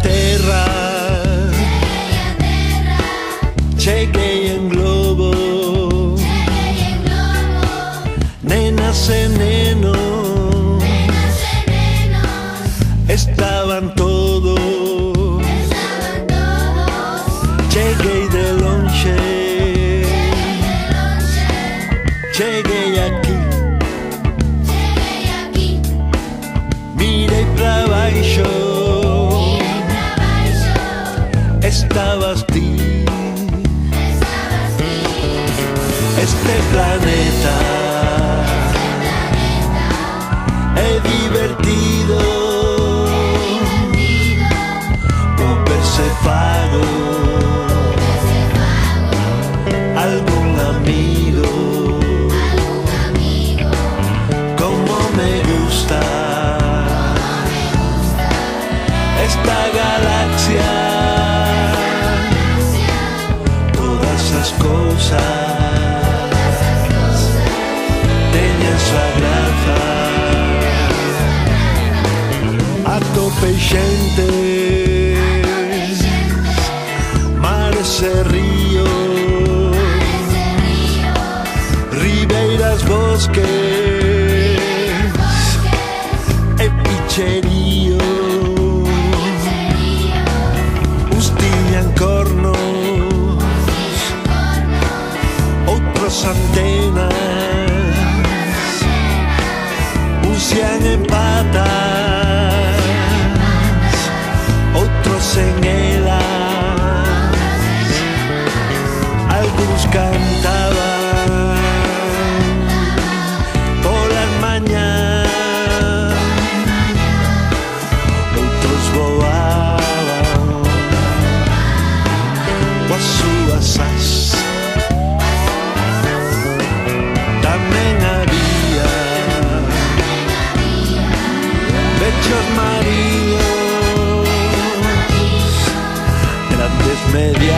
terra, cheguei em globo, nenas e nenos, estaban todos, cheguei de longe, cheguei aqui, mirei pra baixo, estabas ti. Este planeta es divertido, moverse pago, algún amigo, como me gusta esta galaxia, todas esas cosas. Atope xente, mares e ríos, ribeiras, bosques e picheríos. Uns tiñan cornos, outros antenas, uns ian en patas, otros en elas, algunos cantaban por las mañanas, otros voaban coas súas as. Tamén había pechos marinos, grandes medias